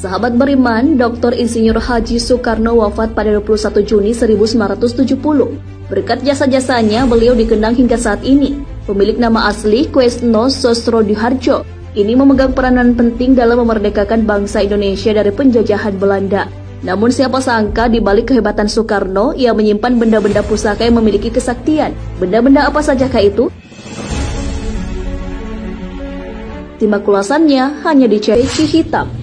Sahabat beriman, Dr. Insinyur Haji Soekarno wafat pada 21 Juni 1970. Berkat jasa-jasanya, beliau dikenang hingga saat ini. Pemilik nama asli Kwesno Sosrodihardjo ini memegang peranan penting dalam memerdekakan bangsa Indonesia dari penjajahan Belanda. Namun siapa sangka di balik kehebatan Soekarno, ia menyimpan benda-benda pusaka yang memiliki kesaktian. Benda-benda apa sajakah itu? Simak ulasannya hanya di peci hitam.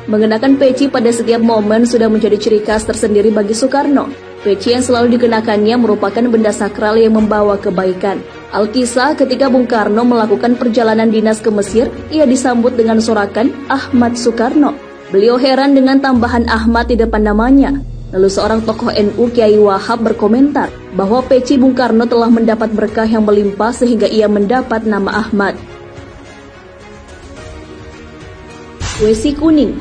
Mengenakan peci pada setiap momen sudah menjadi ciri khas tersendiri bagi Soekarno. Peci yang selalu dikenakannya merupakan benda sakral yang membawa kebaikan. Alkisah ketika Bung Karno melakukan perjalanan dinas ke Mesir, ia disambut dengan sorakan Ahmad Soekarno. Beliau heran dengan tambahan Ahmad di depan namanya. Lalu seorang tokoh NU, Kiai Wahab, berkomentar bahwa peci Bung Karno telah mendapat berkah yang melimpah sehingga ia mendapat nama Ahmad. Wesi kuning.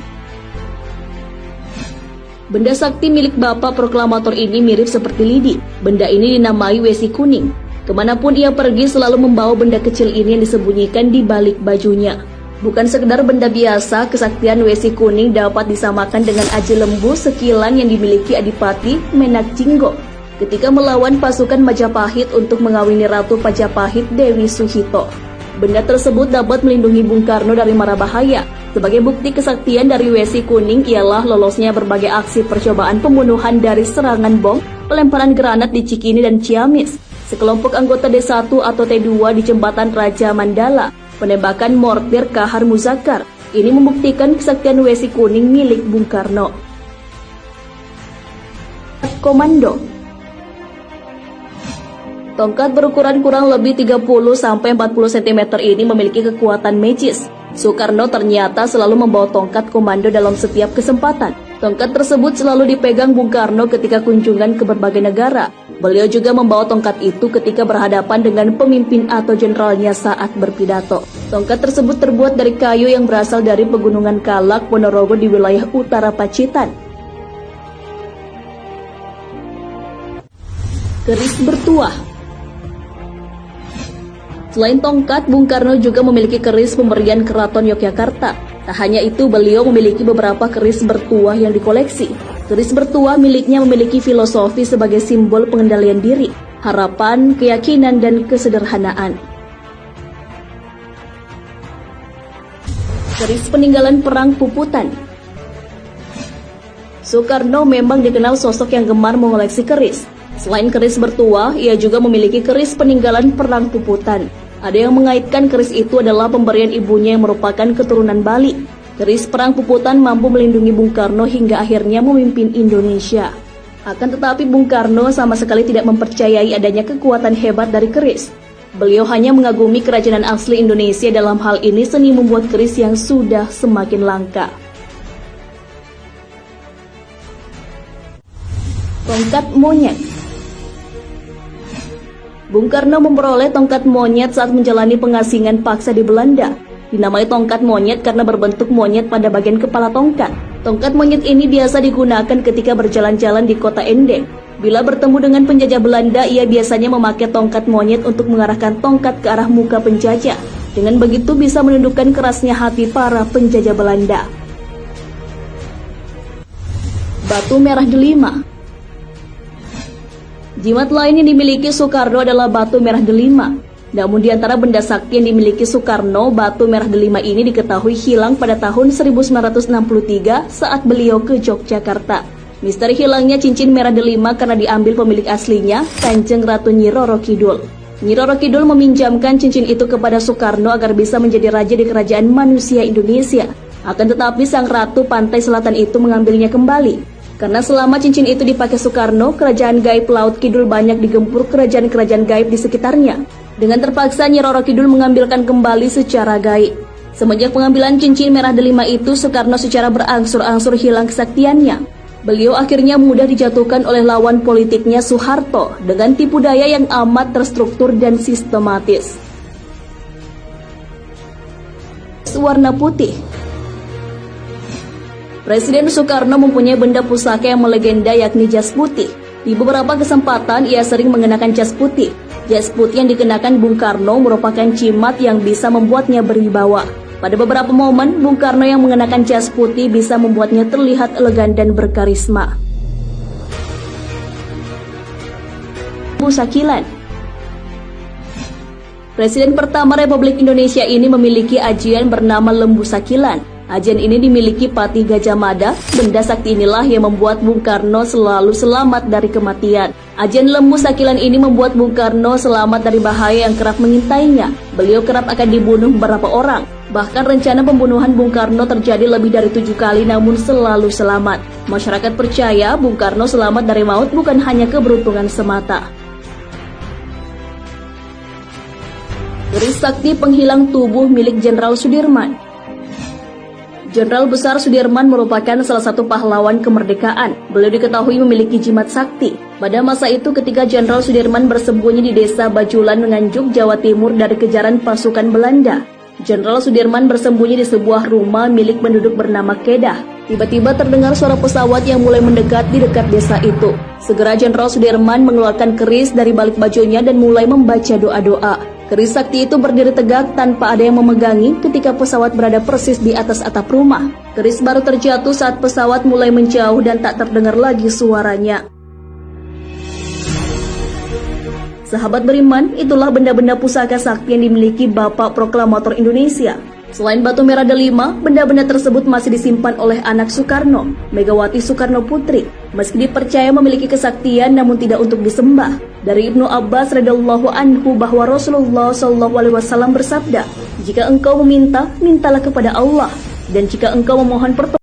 Benda sakti milik Bapak Proklamator ini mirip seperti lidi. Benda ini dinamai wesi kuning. Kemanapun ia pergi selalu membawa benda kecil ini yang disembunyikan di balik bajunya. Bukan sekedar benda biasa, kesaktian wesi kuning dapat disamakan dengan aji lembu sekilan yang dimiliki Adipati Menak Jinggo ketika melawan pasukan Majapahit untuk mengawini Ratu Majapahit Dewi Suhito. Benda tersebut dapat melindungi Bung Karno dari mara bahaya. Sebagai bukti kesaktian dari wesi kuning ialah lolosnya berbagai aksi percobaan pembunuhan dari serangan bom, pelemparan granat di Cikini dan Ciamis, sekelompok anggota D1 atau T2 di Jembatan Raja Mandala, penembakan mortir Kahar Muzakkar. Ini membuktikan kesaktian wesi kuning milik Bung Karno. Komando. Tongkat berukuran kurang lebih 30-40 cm ini memiliki kekuatan magis. Soekarno ternyata selalu membawa tongkat komando dalam setiap kesempatan. Tongkat tersebut selalu dipegang Bung Karno ketika kunjungan ke berbagai negara. Beliau juga membawa tongkat itu ketika berhadapan dengan pemimpin atau jenderalnya saat berpidato. Tongkat tersebut terbuat dari kayu yang berasal dari Pegunungan Kalak, Ponorogo di wilayah utara Pacitan. Keris bertuah. Selain tongkat, Bung Karno juga memiliki keris pemberian Keraton Yogyakarta. Tak hanya itu, beliau memiliki beberapa keris bertuah yang dikoleksi. Keris bertuah miliknya memiliki filosofi sebagai simbol pengendalian diri, harapan, keyakinan, dan kesederhanaan. Keris peninggalan perang Puputan. Soekarno memang dikenal sosok yang gemar mengoleksi keris. Selain keris bertuah, ia juga memiliki keris peninggalan perang Puputan. Ada yang mengaitkan keris itu adalah pemberian ibunya yang merupakan keturunan Bali. Keris perang Puputan mampu melindungi Bung Karno hingga akhirnya memimpin Indonesia. Akan tetapi Bung Karno sama sekali tidak mempercayai adanya kekuatan hebat dari keris. Beliau hanya mengagumi kerajinan asli Indonesia, dalam hal ini seni membuat keris yang sudah semakin langka. Tongkat monyet. Bung Karno memperoleh tongkat monyet saat menjalani pengasingan paksa di Belanda. Dinamai tongkat monyet karena berbentuk monyet pada bagian kepala tongkat. Tongkat monyet ini biasa digunakan ketika berjalan-jalan di kota Endek. Bila bertemu dengan penjajah Belanda, ia biasanya memakai tongkat monyet untuk mengarahkan tongkat ke arah muka penjajah. Dengan begitu bisa menundukkan kerasnya hati para penjajah Belanda. Batu merah delima. Jimat lain yang dimiliki Soekarno adalah batu merah delima. Namun di antara benda sakti yang dimiliki Soekarno, batu merah delima ini diketahui hilang pada tahun 1963 saat beliau ke Yogyakarta. Misteri hilangnya cincin merah delima karena diambil pemilik aslinya, Kanjeng Ratu Nyi Roro Kidul. Nyi Roro Kidul meminjamkan cincin itu kepada Soekarno agar bisa menjadi raja di kerajaan manusia Indonesia. Akan tetapi sang ratu pantai selatan itu mengambilnya kembali. Karena selama cincin itu dipakai Soekarno, kerajaan gaib Laut Kidul banyak digempur kerajaan-kerajaan gaib di sekitarnya. Dengan terpaksa Nyi Roro Kidul mengambilkan kembali secara gaib. Semenjak pengambilan cincin merah delima itu, Soekarno secara berangsur-angsur hilang kesaktiannya. Beliau akhirnya mudah dijatuhkan oleh lawan politiknya Soeharto dengan tipu daya yang amat terstruktur dan sistematis. Warna putih. Presiden Soekarno mempunyai benda pusaka yang melegenda yakni jas putih. Di beberapa kesempatan ia sering mengenakan jas putih. Jas putih yang dikenakan Bung Karno merupakan cimat yang bisa membuatnya berwibawa. Pada beberapa momen, Bung Karno yang mengenakan jas putih bisa membuatnya terlihat elegan dan berkarisma. Lembu Sakilan. Presiden pertama Republik Indonesia ini memiliki ajian bernama Lembu Sakilan. Ajian ini dimiliki Patih Gajah Mada. Benda sakti inilah yang membuat Bung Karno selalu selamat dari kematian. Ajian Lembu Sakilan ini membuat Bung Karno selamat dari bahaya yang kerap mengintainya. Beliau kerap akan dibunuh beberapa orang. Bahkan rencana pembunuhan Bung Karno terjadi lebih dari 7 kali namun selalu selamat. Masyarakat percaya Bung Karno selamat dari maut bukan hanya keberuntungan semata. Keris sakti penghilang tubuh milik Jenderal Sudirman. Jenderal Besar Sudirman merupakan salah satu pahlawan kemerdekaan. Beliau diketahui memiliki jimat sakti. Pada masa itu ketika Jenderal Sudirman bersembunyi di desa Bajulan, Nganjuk, Jawa Timur dari kejaran pasukan Belanda. Jenderal Sudirman bersembunyi di sebuah rumah milik penduduk bernama Kedah. Tiba-tiba terdengar suara pesawat yang mulai mendekat di dekat desa itu. Segera Jenderal Sudirman mengeluarkan keris dari balik bajunya dan mulai membaca doa-doa. Keris sakti itu berdiri tegak tanpa ada yang memegangi ketika pesawat berada persis di atas atap rumah. Keris baru terjatuh saat pesawat mulai menjauh dan tak terdengar lagi suaranya. Sahabat beriman, itulah benda-benda pusaka sakti yang dimiliki Bapak Proklamator Indonesia. Selain batu merah delima, benda-benda tersebut masih disimpan oleh anak Soekarno, Megawati Soekarno Putri. Meski dipercaya memiliki kesaktian namun tidak untuk disembah. Dari Ibnu Abbas radhiyallahu anhu bahwa Rasulullah SAW bersabda, "Jika engkau meminta, mintalah kepada Allah, dan jika engkau memohon pertolongan,